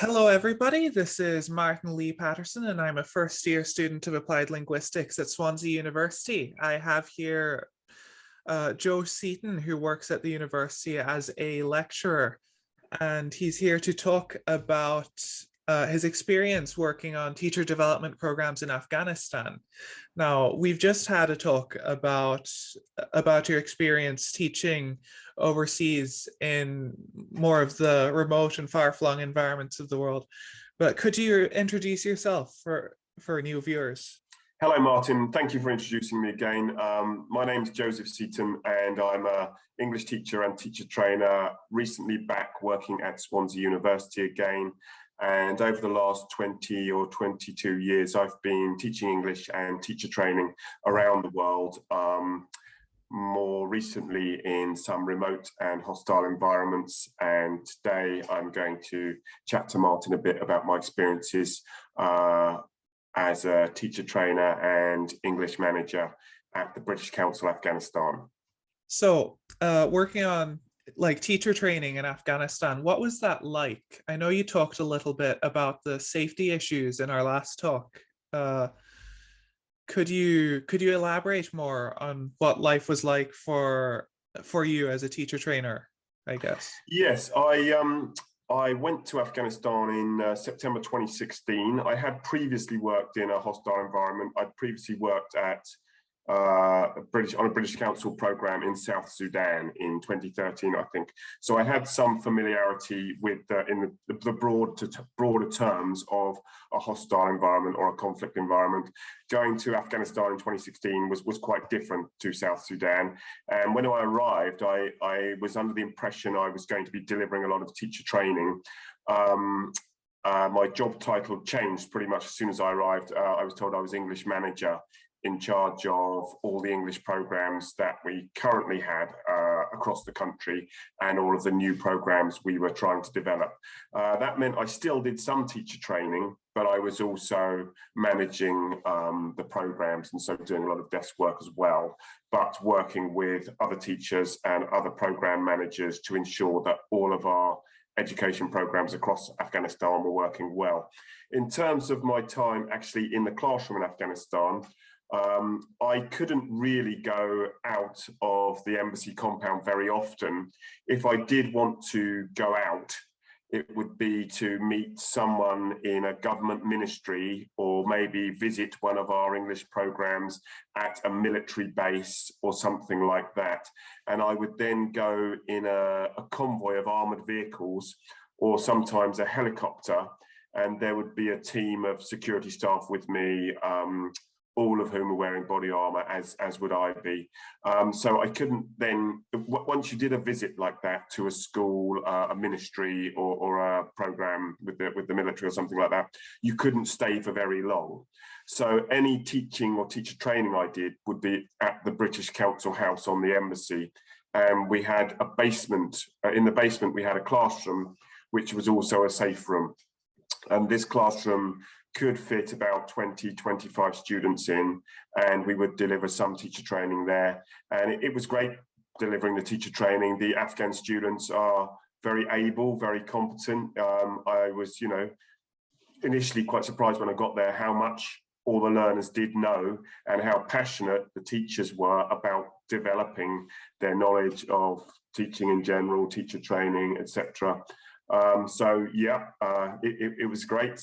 Hello, everybody. This is Martin Lee Patterson, and I'm a first year student of applied linguistics at Swansea University. I have here Joe Seaton, who works at the university as a lecturer, and he's here to talk about his experience working on teacher development programs in Afghanistan. Now, we've just had a talk about your experience teaching overseas in more of the remote and far-flung environments of the world. But could you introduce yourself for new viewers? Hello, Martin. Thank you for introducing me again. My name is Joseph Seaton, and I'm an English teacher and teacher trainer, recently back working at Swansea University again. And over the last 20 or 22 years, I've been teaching English and teacher training around the world, more recently in some remote and hostile environments. And today I'm going to chat to Martin a bit about my experiences as a teacher trainer and English manager at the British Council Afghanistan. So working on teacher training in Afghanistan, what was that like? I know you talked a little bit about the safety issues in our last talk. Could you elaborate more on what life was like for you as a teacher trainer, I guess? Yes, I went to Afghanistan in September 2016. I had previously worked in a hostile environment. I'd previously worked at on a British Council program in South Sudan in 2013, I think. So I had some familiarity with in the broader terms of a hostile environment or a conflict environment. Going to Afghanistan in 2016 was quite different to South Sudan. And when I arrived, I was under the impression I was going to be delivering a lot of teacher training. My job title changed pretty much as soon as I arrived. I was told I was English manager, in charge of all the English programs that we currently had across the country and all of the new programs we were trying to develop. That meant I still did some teacher training, but I was also managing the programs, and so doing a lot of desk work as well, but working with other teachers and other program managers to ensure that all of our education programs across Afghanistan were working well. In terms of my time actually in the classroom in Afghanistan, I couldn't really go out of the embassy compound very often. If I did want to go out, it would be to meet someone in a government ministry, or maybe visit one of our English programs at a military base or something like that. And I would then go in a convoy of armored vehicles, or sometimes a helicopter, and there would be a team of security staff with me, all of whom were wearing body armor, as would I be. So I couldn't then, once you did a visit like that to a school, a ministry, or a program with the military or something like that, you couldn't stay for very long. So any teaching or teacher training I did would be at the British Council House on the embassy. And we had a basement. In the basement, we had a classroom, which was also a safe room. And this classroom could fit about 20, 25 students in, and we would deliver some teacher training there. And it was great delivering the teacher training. The Afghan students are very able, very competent. I was, initially quite surprised when I got there how much all the learners did know and how passionate the teachers were about developing their knowledge of teaching in general, teacher training, etc. So yeah, it was great.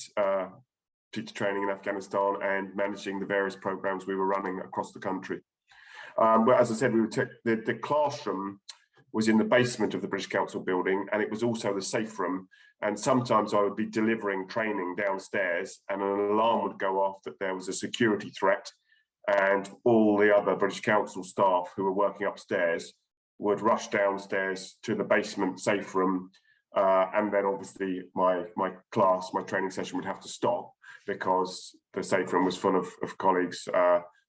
Teacher training in Afghanistan and managing the various programs we were running across the country. But as I said, the classroom was in the basement of the British Council building, and it was also the safe room. And sometimes I would be delivering training downstairs, and an alarm would go off that there was a security threat, and all the other British Council staff who were working upstairs would rush downstairs to the basement safe room. And then obviously my training session would have to stop, because the safe room was full of colleagues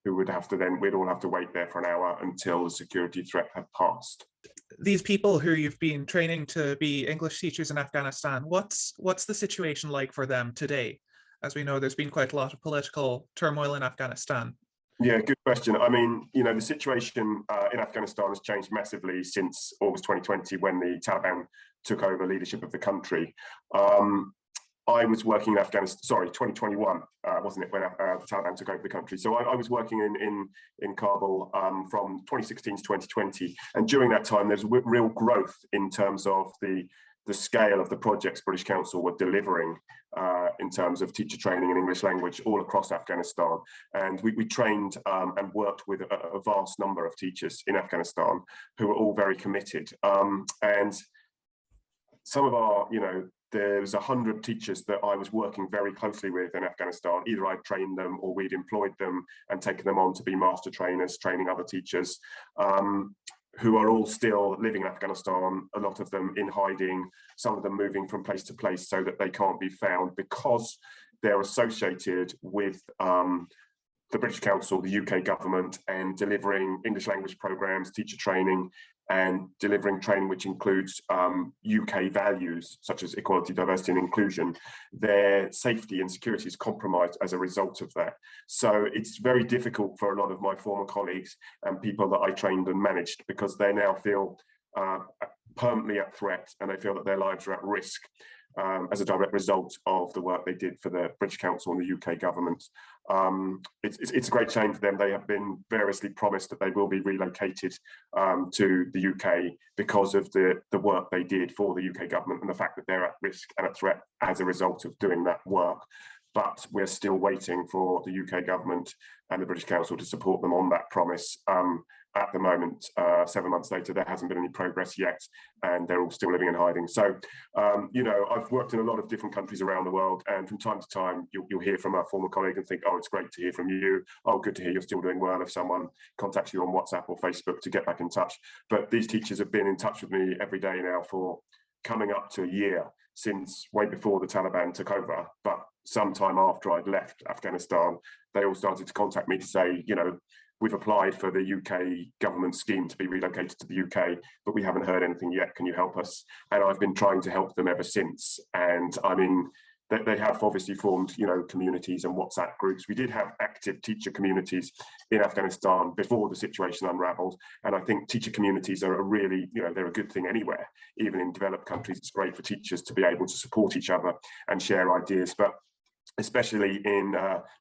who we'd all have to wait there for an hour until the security threat had passed. These people who you've been training to be English teachers in Afghanistan, what's the situation like for them today? As we know, there's been quite a lot of political turmoil in Afghanistan. Yeah, good question. I mean, the situation in Afghanistan has changed massively since August 2020, when the Taliban took over leadership of the country. I was working in Afghanistan, sorry, 2021, wasn't it, when the Taliban took over the country. So I was working in Kabul from 2016 to 2020. And during that time, there's real growth in terms of the scale of the projects British Council were delivering in terms of teacher training in English language all across Afghanistan. And we trained and worked with a vast number of teachers in Afghanistan who were all very committed. And some of our, there's 100 teachers that I was working very closely with in Afghanistan. Either I'd trained them or we'd employed them and taken them on to be master trainers, training other teachers, who are all still living in Afghanistan, a lot of them in hiding, some of them moving from place to place so that they can't be found because they're associated with the British Council, the UK government, and delivering English language programs, teacher training, and delivering training which includes UK values such as equality, diversity and inclusion. Their safety and security is compromised as a result of that. So it's very difficult for a lot of my former colleagues and people that I trained and managed, because they now feel permanently at threat, and they feel that their lives are at risk as a direct result of the work they did for the British Council and the UK government. It's a great shame for them. They have been variously promised that they will be relocated to the UK because of the work they did for the UK government and the fact that they're at risk and at threat as a result of doing that work. But we're still waiting for the UK government and the British Council to support them on that promise. At the moment, 7 months later, there hasn't been any progress yet, and they're all still living in hiding. So, I've worked in a lot of different countries around the world, and from time to time, you'll hear from a former colleague and think, oh, it's great to hear from you. Oh, good to hear you're still doing well. If someone contacts you on WhatsApp or Facebook to get back in touch. But these teachers have been in touch with me every day now for coming up to a year, since way before the Taliban took over. But sometime after I'd left Afghanistan, they all started to contact me to say, we've applied for the UK government scheme to be relocated to the UK, but we haven't heard anything yet. Can you help us? And I've been trying to help them ever since. And I mean, they have obviously formed, communities and WhatsApp groups. We did have active teacher communities in Afghanistan before the situation unraveled. And I think teacher communities are a really, they're a good thing anywhere. Even in developed countries, it's great for teachers to be able to support each other and share ideas. But especially in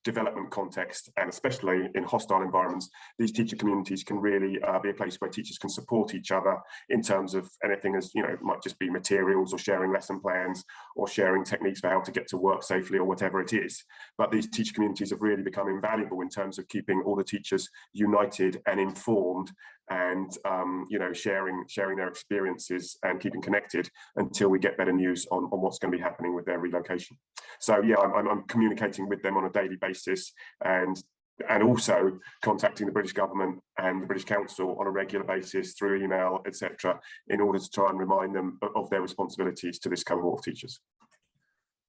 development context and especially in hostile environments, these teacher communities can really be a place where teachers can support each other in terms of anything as, it might just be materials or sharing lesson plans or sharing techniques for how to get to work safely or whatever it is. But these teacher communities have really become invaluable in terms of keeping all the teachers united and informed and sharing their experiences and keeping connected until we get better news on what's going to be happening with their relocation. So yeah, I'm communicating with them on a daily basis and also contacting the British government and the British Council on a regular basis through email, etc., in order to try and remind them of their responsibilities to this cohort of teachers.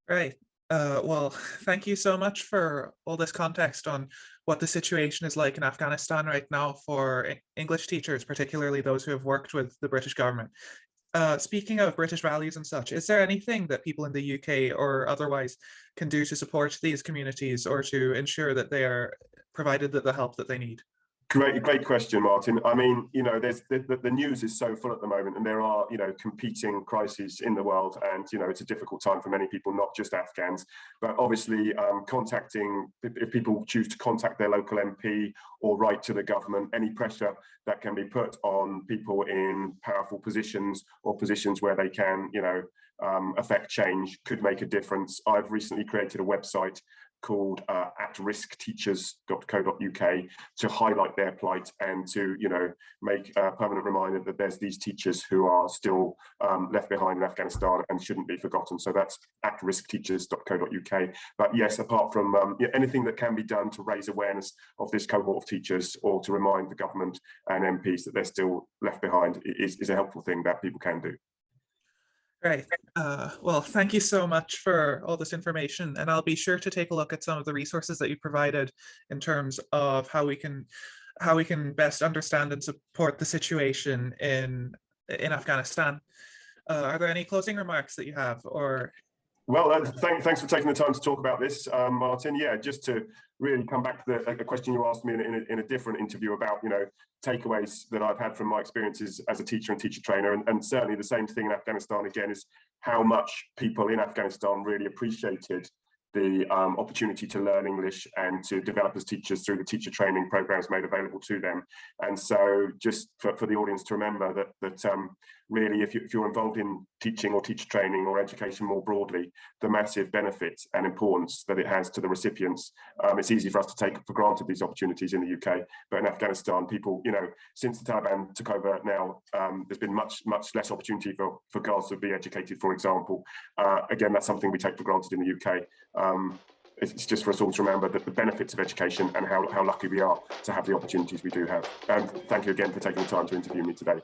Right. Well, thank you so much for all this context on what the situation is like in Afghanistan right now for English teachers, particularly those who have worked with the British government. Speaking of British values and such, is there anything that people in the UK or otherwise can do to support these communities or to ensure that they are provided the help that they need? Great question, Martin. I mean, there's the news is so full at the moment, and there are, competing crises in the world, and it's a difficult time for many people, not just Afghans. But obviously, if people choose to contact their local MP or write to the government, any pressure that can be put on people in powerful positions or positions where they can, affect change could make a difference. I've recently created a website called atriskteachers.co.uk to highlight their plight and to make a permanent reminder that there's these teachers who are still left behind in Afghanistan and shouldn't be forgotten. So that's atriskteachers.co.uk. But yes, apart from anything that can be done to raise awareness of this cohort of teachers or to remind the government and MPs that they're still left behind is a helpful thing that people can do. Right. Well, thank you so much for all this information, and I'll be sure to take a look at some of the resources that you provided in terms of how we can best understand and support the situation in Afghanistan. Are there any closing remarks that you have, or? Well, thanks for taking the time to talk about this, Martin. Yeah, just to really come back to the question you asked me in a different interview about, takeaways that I've had from my experiences as a teacher and teacher trainer, and certainly the same thing in Afghanistan again is how much people in Afghanistan really appreciated the opportunity to learn English and to develop as teachers through the teacher training programs made available to them. And so just for the audience to remember that really, if you're involved in teaching or teacher training or education more broadly, the massive benefit and importance that it has to the recipients. It's easy for us to take for granted these opportunities in the UK, but in Afghanistan, people, since the Taliban took over now, there's been much less opportunity for girls to be educated, for example. Again, that's something we take for granted in the UK. It's just for us all to remember that the benefits of education and how lucky we are to have the opportunities we do have. And thank you again for taking the time to interview me today.